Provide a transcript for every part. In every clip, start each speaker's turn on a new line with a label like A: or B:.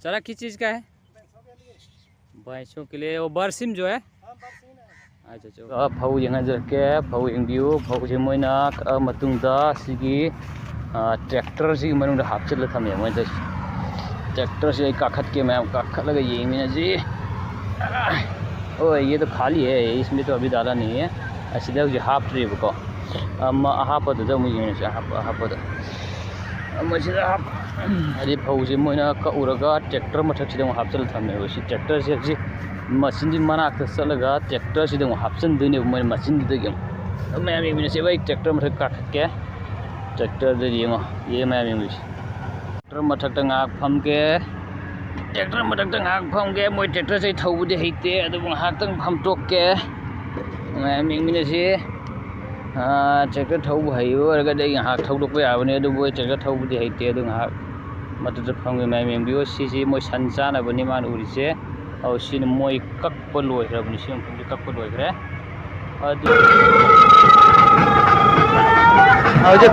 A: चरा किस चीज़ का है? भैंसों के लिए। वो बरसिम जो है। अच्छा अच्छा। फौ यंगजरके फौ यंबियो फौ से मोइना मतुंगदा सिगी ट्रैक्टर से मनुंग हापचल थमे मोइ ट्रैक्टर से काखत के मैं काखत लगा ये मैंने जी। ओ ये तो खाली है, इसमें तो अभी डाला नहीं है। असीदा जो हाफ ट्रिप को हाफ तो मुझे हाफ मसीदा हाफ अरे फौजी मोइना कउरगा ट्रैक्टर मथक से हापचल थमे सी ट्रैक्टर से जी मशीन जी मनाक चलगा ट्रैक्टर से हापचन दोने मोइ मशीन मैं से भाई ट्रैक्टर मथक काखत के ट्रैक्टर येंगो ये मैं ट्रैक्टर मथक फमके ट्रैक्टर मथक फमके मोइ ट्रैक्टर से थौबुदि हेते अदुबु हातंग फमटोके मैं से ट्रैक्टर थौबु हयो अरगदे हाक थौदोकबो याबने अदुबु ट्रैक्टर थौबुदि हेते अदु हाक मथक फमगे मैं मेंबियो सिसि मोइ सनचानबनि मान उरिसे और सिन मोइ कक्प लोइग्रबनि सिम फमगे कक्प लोइग्रे अजे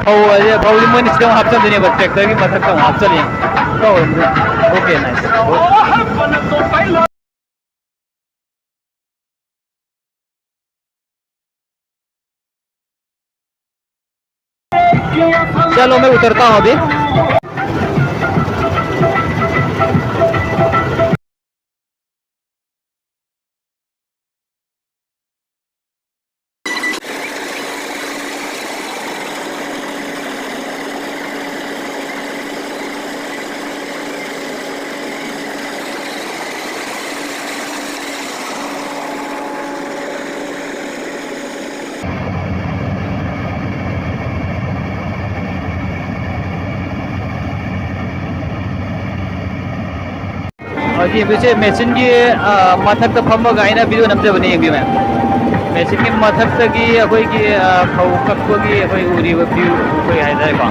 A: फौजी मोइ निसिदों हापचन दिने बस ट्रैक्टर की मथक तो हापचल ये ओके नाइस। चलो मैं उतरता हूँ अभी। जी वैसे मशीन की मथक फमग आईना वीडियो नमजबने ये मैं मशीन की मथक की अखोई की फौ कक्की अखोई उरीब व्यू अखोई हाइदारेको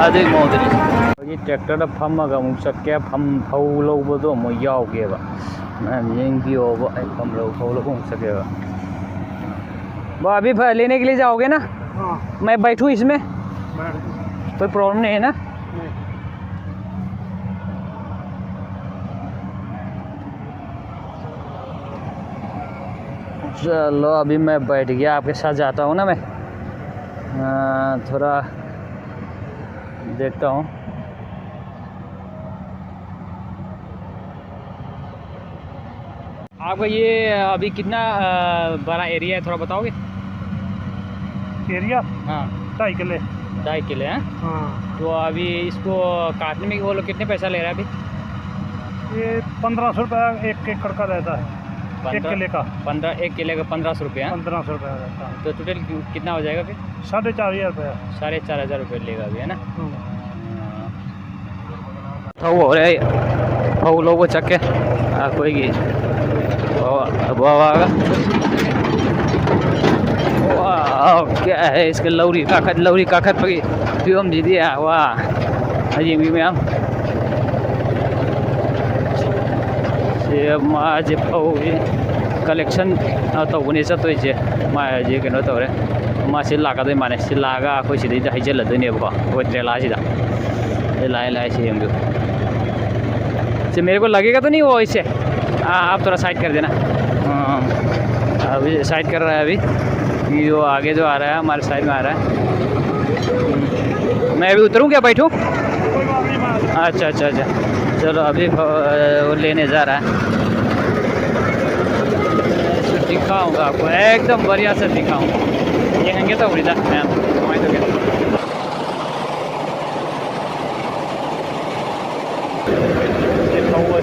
A: अदुई मौदनी ये ट्रैक्टर फमग अमुक चक्के फम फौ लौबदो अमुक याउगेबा मैम येंगियोबा आई फम लौ फौ लौबो अमुक चक्केबा। वो अभी लेने के लिए जाओगे ना? हाँ। मैं बैठूं इसमें? कोई प्रॉब्लम नहीं है ना? चलो अभी मैं बैठ गया, आपके साथ जाता हूँ ना मैं। थोड़ा देखता हूँ। आपका ये अभी कितना बड़ा एरिया है, थोड़ा बताओगे?
B: एरिया? हाँ 2.5 किले।
A: 2.5 किले हैं? हाँ। तो अभी इसको काटने में वो लोग कितने पैसा ले रहा है अभी?
B: ये 1500 रुपये 1 एकड़ का रहता है। 1 किले का
A: 1 किले का 1500 रुपये।
B: 1500 रुपये रहता है।
A: तो टोटल कितना हो जाएगा फिर?
B: 4500 रुपये।
A: 4500 रुपये लेगा अभी, है ना? तो हो रहा है वो लोगों चक्के कोई क्या है इसके लौरी काखत पगी प्योम दीदी वाह अजी भी मैम माजे कलेक्शन तौबने चतोइसे माजे कनो तौरे मासे लागादों माने से लागा अखोई सिदि हाइजेलदोनेबको अखोई ट्रेलासिदा लाए से यंगो से मेरे को लगेगा तो नहीं वो इससे। आप थोड़ा साइड कर देना। अभी साइड कर रहा है अभी ये आगे जो आ रहा है हमारे साइड में आ रहा है। मैं अभी उतरूँ क्या बैठूँ? अच्छा चलो अभी वो लेने जा रहा है। दिखाऊंगा आपको एकदम बढ़िया से दिखाऊंगा। ये हंगे तो उड़ी था मैम तो क्या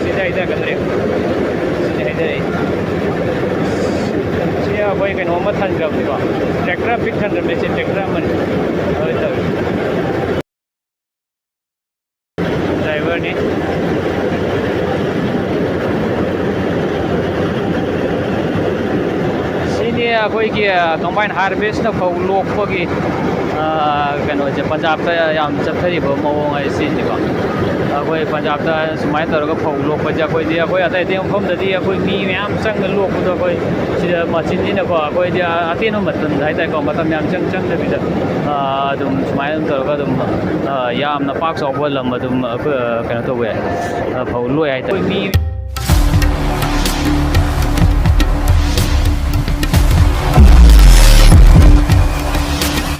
A: सीधा इधर कर रहे सीधा इधर कोई कहीं मोहम्मद खान का ट्रैक्टर पिक कर रहे से ट्रैक्टर मन ड्राइवर ने सीधे कोई की कंबाइन हार्वेस्ट फौ लोकपगी ꯀꯩꯅꯣꯁꯦ ꯄꯟꯖꯥꯕꯇ ꯌꯥꯝ ꯆꯠꯊꯔꯤꯕ ꯃꯑꯣꯡ ꯍꯥꯏꯁꯤꯅꯤꯀꯣ ꯑꯩꯈꯣꯏ ꯄꯟꯖꯥꯕꯇ ꯁꯨꯃꯥꯏꯅ ꯇꯧꯔꯒ ꯐꯧ ꯂꯣꯛꯄꯁꯦ ꯑꯩꯈꯣꯏ ꯑꯇꯩ ꯑꯇꯩ ꯃꯐꯝꯗꯗꯤ ꯑꯩꯈꯣꯏ ꯃꯤ ꯃꯌꯥꯝ ꯆꯪꯅ ꯂꯣꯛꯄꯗꯣ ꯑꯩꯈꯣꯏ ꯁꯤꯗ ꯃꯆꯤꯟꯁꯤꯅꯀꯣ ꯑꯩꯈꯣꯏꯗꯤ ꯑꯇꯦꯟꯕ ꯃꯇꯝꯗ ꯍꯥꯏꯇꯥꯔꯦꯀꯣ ꯃꯇꯝ ꯌꯥꯝ ꯆꯪꯗꯕꯤꯗ ꯑꯗꯨꯝ ꯁꯨꯃꯥꯏꯅ ꯑꯗꯨꯝ ꯇꯧꯔꯒ ꯑꯗꯨꯝ ꯌꯥꯝꯅ ꯄꯥꯛ ꯆꯥꯎꯕ ꯂꯝ ꯑꯗꯨꯝ ꯀꯩꯅꯣ ꯇꯧꯕ ꯌꯥꯏ ꯐꯧ ꯂꯣꯛ ꯍꯥꯏꯇꯥꯔꯦ